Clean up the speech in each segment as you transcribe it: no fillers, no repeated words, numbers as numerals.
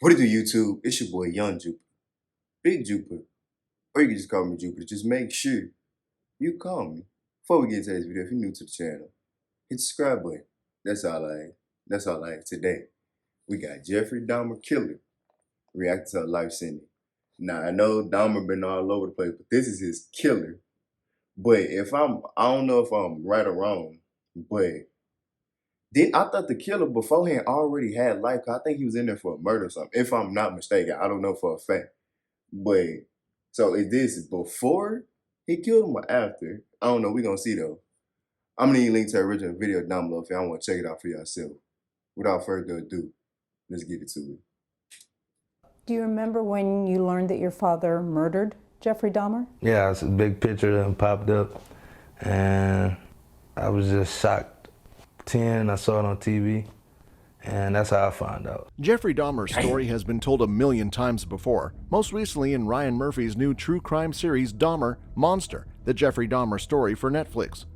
What do you do, YouTube? It's your boy Young Jupiter, Big Jupiter, or you can just call me Jupiter. Just make sure you call me. Before we get into this video, if you're new to the channel, hit the subscribe button. That's all I ask. That's all I ask today. We got Jeffrey Dahmer killer reacting to a life sentence. Now I know Dahmer been all over the place, but this is his killer. But I don't know if I'm right or wrong, but I thought the killer beforehand already had life. I think he was in there for a murder or something. If I'm not mistaken, I don't know for a fact. But so is this before he killed him or after? I don't know. We're gonna see though. I'm gonna need a link to the original video down below if y'all want to check it out for yourself. Without further ado, let's get into it. Do you remember when you learned that your father murdered Jeffrey Dahmer? Yeah, it's a big picture that popped up, and I was just shocked. 10, I saw it on TV, and that's how I found out. Jeffrey Dahmer's story has been told a million times before, most recently in Ryan Murphy's new true crime series Dahmer, Monster, the Jeffrey Dahmer story for Netflix.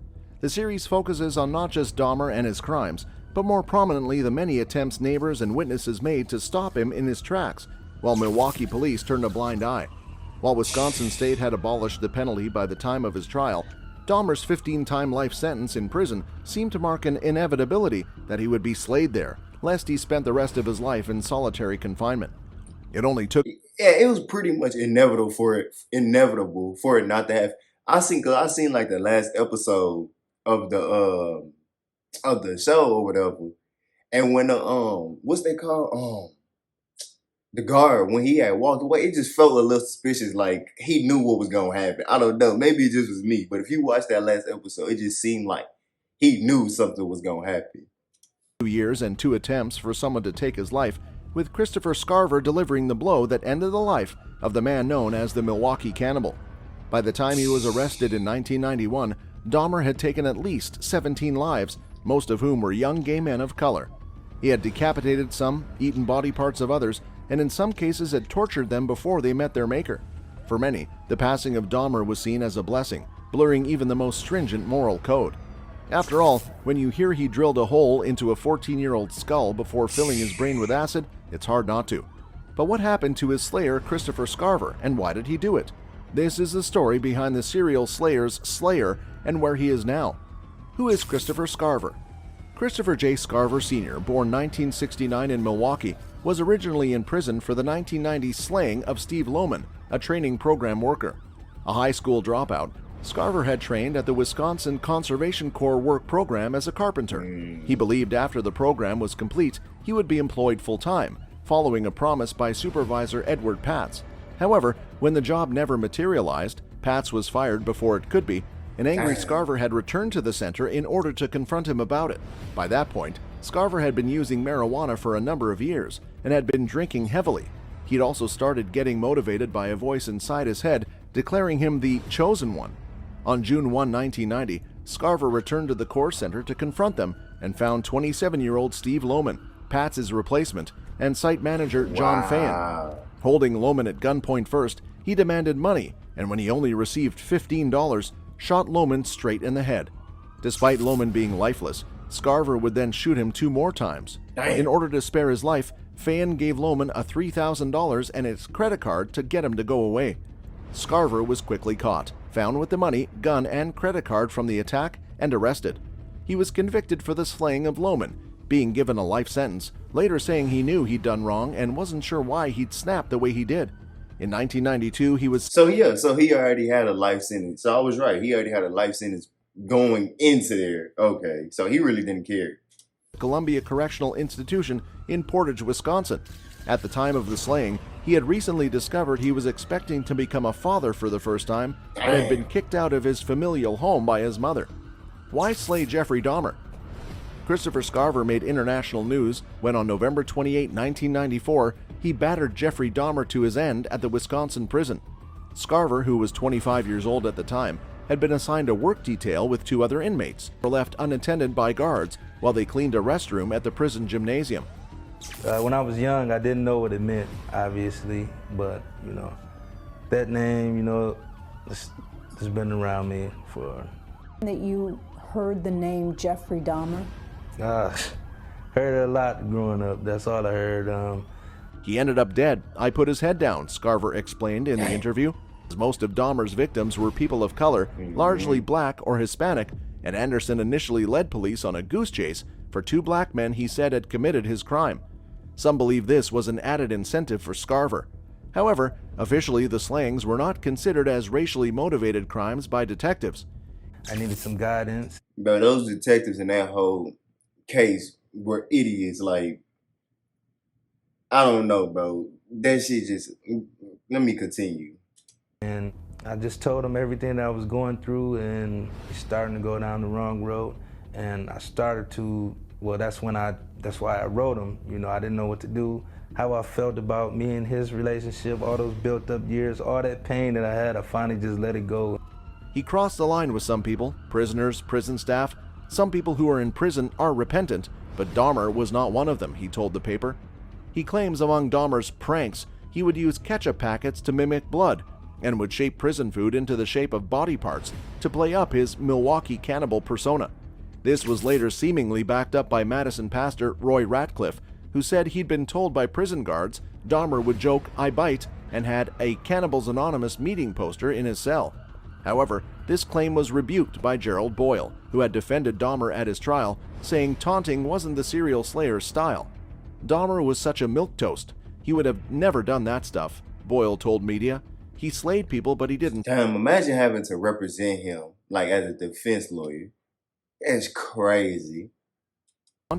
The series focuses on not just Dahmer and his crimes, but more prominently the many attempts neighbors and witnesses made to stop him in his tracks, while Milwaukee police turned a blind eye. While Wisconsin state had abolished the penalty by the time of his trial, Dahmer's 15-time life sentence in prison seemed to mark an inevitability that he would be slayed there, lest he spent the rest of his life in solitary confinement. It only took... Yeah, it was pretty much inevitable for it not to have. I seen like the last episode of the show or whatever, and when the what's they call the guard, when he had walked away, it just felt a little suspicious, like he knew what was gonna happen. I don't know, maybe it just was me, but if you watch that last episode, it just seemed like he knew something was gonna happen. 2 years and 2 attempts for someone to take his life, with Christopher Scarver delivering the blow that ended the life of the man known as the Milwaukee Cannibal. By the time he was arrested in 1991, Dahmer had taken at least 17 lives, most of whom were young gay men of color. He had decapitated some, eaten body parts of others, and in some cases had tortured them before they met their maker. For many, the passing of Dahmer was seen as a blessing, blurring even the most stringent moral code. After all, when you hear he drilled a hole into a 14-year-old skull before filling his brain with acid, it's hard not to. But what happened to his slayer, Christopher Scarver, and why did he do it? This is the story behind the serial slayer's slayer and where he is now. Who is Christopher Scarver? Christopher J. Scarver Sr., born 1969 in Milwaukee, was originally in prison for the 1990 slaying of Steve Lohman, a training program worker. A high school dropout, Scarver had trained at the Wisconsin Conservation Corps work program as a carpenter. He believed after the program was complete, he would be employed full-time, following a promise by Supervisor Edward Patz. However, when the job never materialized, Patz was fired before it could be. An angry Scarver had returned to the center in order to confront him about it. By that point, Scarver had been using marijuana for a number of years and had been drinking heavily. He'd also started getting motivated by a voice inside his head declaring him the chosen one. On June 1, 1990, Scarver returned to the Corps Center to confront them and found 27-year-old Steve Lohman, Patz's replacement, and site manager John Fan. Holding Lohman at gunpoint first, he demanded money, and when he only received $15, shot Lohman straight in the head. Despite Lohman being lifeless, Scarver would then shoot him 2 more times. In order to spare his life, Fan gave Lohman a $3,000 and his credit card to get him to go away. Scarver was quickly caught, found with the money, gun, and credit card from the attack, and arrested. He was convicted for the slaying of Lohman, being given a life sentence, later saying he knew he'd done wrong and wasn't sure why he'd snapped the way he did. In 1992, he was... So he already had a life sentence. So I was right. He already had a life sentence going into there. Okay, so he really didn't care. Columbia Correctional Institution in Portage, Wisconsin. At the time of the slaying, he had recently discovered he was expecting to become a father for the first time and had been kicked out of his familial home by his mother. Why slay Jeffrey Dahmer? Christopher Scarver made international news when on November 28, 1994, he battered Jeffrey Dahmer to his end at the Wisconsin prison. Scarver, who was 25 years old at the time, had been assigned a work detail with 2 other inmates, were left unattended by guards while they cleaned a restroom at the prison gymnasium. When I was young, I didn't know what it meant, obviously, but, that name, it's been around me for... That you heard the name Jeffrey Dahmer? Heard it a lot growing up. That's all I heard. He ended up dead. I put his head down, Scarver explained in the interview. Most of Dahmer's victims were people of color, largely black or Hispanic, and Anderson initially led police on a goose chase for 2 black men he said had committed his crime. Some believe this was an added incentive for Scarver. However, officially the slayings were not considered as racially motivated crimes by detectives. I needed some guidance. Bro, those detectives in that whole case were idiots. Like, I don't know, bro. That shit just, let me continue. And I just told him everything that I was going through, and he's starting to go down the wrong road. And I started to, well, that's why I wrote him. You know, I didn't know what to do, how I felt about me and his relationship, all those built up years, all that pain that I had, I finally just let it go. He crossed the line with some people, prisoners, prison staff. Some people who are in prison are repentant, but Dahmer was not one of them, he told the paper. He claims among Dahmer's pranks, he would use ketchup packets to mimic blood, and would shape prison food into the shape of body parts to play up his Milwaukee cannibal persona. This was later seemingly backed up by Madison pastor Roy Ratcliffe, who said he'd been told by prison guards Dahmer would joke, "I bite," and had a Cannibals Anonymous meeting poster in his cell. However, this claim was rebuked by Gerald Boyle, who had defended Dahmer at his trial, saying taunting wasn't the serial slayer's style. Dahmer was such a milquetoast. He would have never done that stuff, Boyle told media. He slayed people, but he didn't. Damn, imagine having to represent him, like, as a defense lawyer. That's crazy.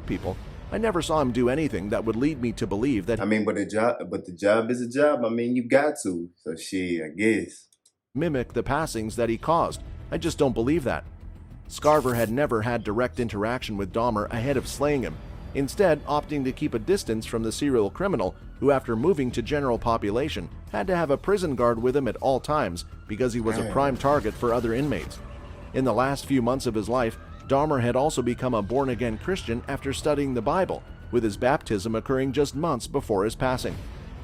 People. I never saw him do anything that would lead me to believe that. I mean, but the job is a job. I mean, you got to. So shit, I guess. Mimic the passings that he caused. I just don't believe that. Scarver had never had direct interaction with Dahmer ahead of slaying him, instead opting to keep a distance from the serial criminal who, after moving to general population, had to have a prison guard with him at all times because he was a prime target for other inmates. In the last few months of his life, Dahmer had also become a born-again Christian after studying the Bible, with his baptism occurring just months before his passing.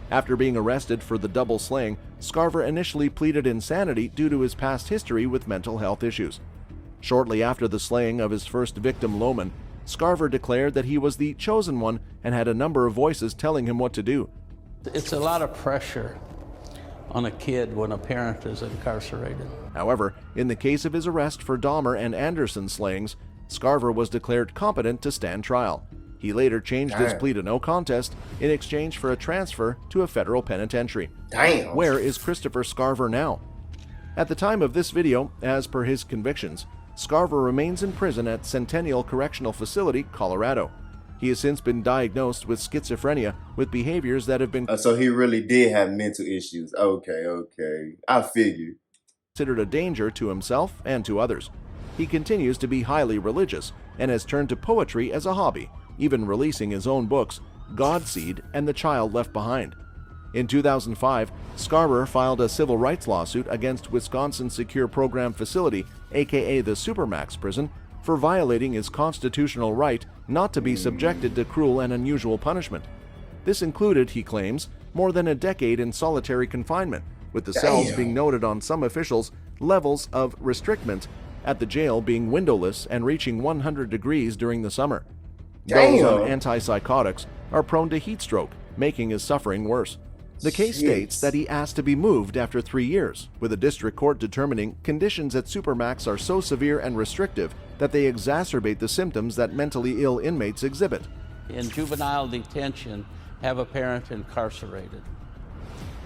After being arrested for the double slaying, Scarver initially pleaded insanity due to his past history with mental health issues. Shortly after the slaying of his first victim, Lohman, Scarver declared that he was the chosen one and had a number of voices telling him what to do. It's a lot of pressure on a kid when a parent is incarcerated. However, in the case of his arrest for Dahmer and Anderson slayings, Scarver was declared competent to stand trial. He later changed his plea to no contest in exchange for a transfer to a federal penitentiary. Damn. Where is Christopher Scarver now? At the time of this video, as per his convictions, Scarver remains in prison at Centennial Correctional Facility, Colorado. He has since been diagnosed with schizophrenia with behaviors that have been So he really did have mental issues. Okay. I figured. considered a danger to himself and to others. He continues to be highly religious and has turned to poetry as a hobby, even releasing his own books, Godseed and The Child Left Behind. In 2005, Scarver filed a civil rights lawsuit against Wisconsin Secure Program Facility, aka the Supermax prison, for violating his constitutional right not to be subjected to cruel and unusual punishment. This included, he claims, more than a decade in solitary confinement, with the cells being noted on some officials' levels of restrictment at the jail being windowless and reaching 100 degrees during the summer. Those on antipsychotics are prone to heat stroke, making his suffering worse. The case states that he asked to be moved after 3 years, with a district court determining conditions at Supermax are so severe and restrictive that they exacerbate the symptoms that mentally ill inmates exhibit. In juvenile detention, have a parent incarcerated.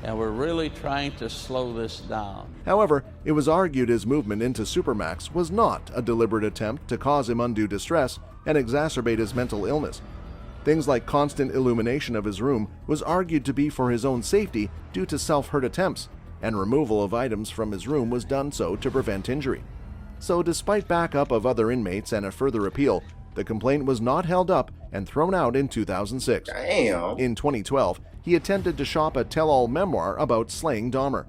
And we're really trying to slow this down. However, it was argued his movement into Supermax was not a deliberate attempt to cause him undue distress and exacerbate his mental illness. Things like constant illumination of his room was argued to be for his own safety due to self-hurt attempts, and removal of items from his room was done so to prevent injury. So despite backup of other inmates and a further appeal, the complaint was not held up and thrown out in 2006. Damn. In 2012, he attempted to shop a tell-all memoir about slaying Dahmer,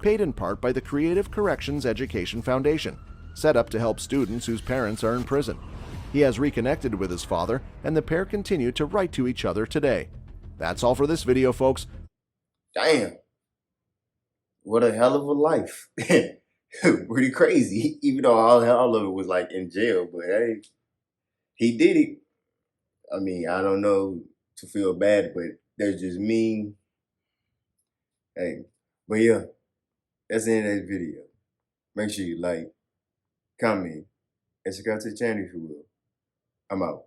paid in part by the Creative Corrections Education Foundation, set up to help students whose parents are in prison. He has reconnected with his father, and the pair continue to write to each other today. That's all for this video, folks. Damn. What a hell of a life. Pretty crazy. Even though all of it was like in jail, but hey, he did it. I mean, I don't know to feel bad, but That's just me. Hey, but yeah, that's the end of that video. Make sure you like, comment, and subscribe to the channel if you will. I'm out.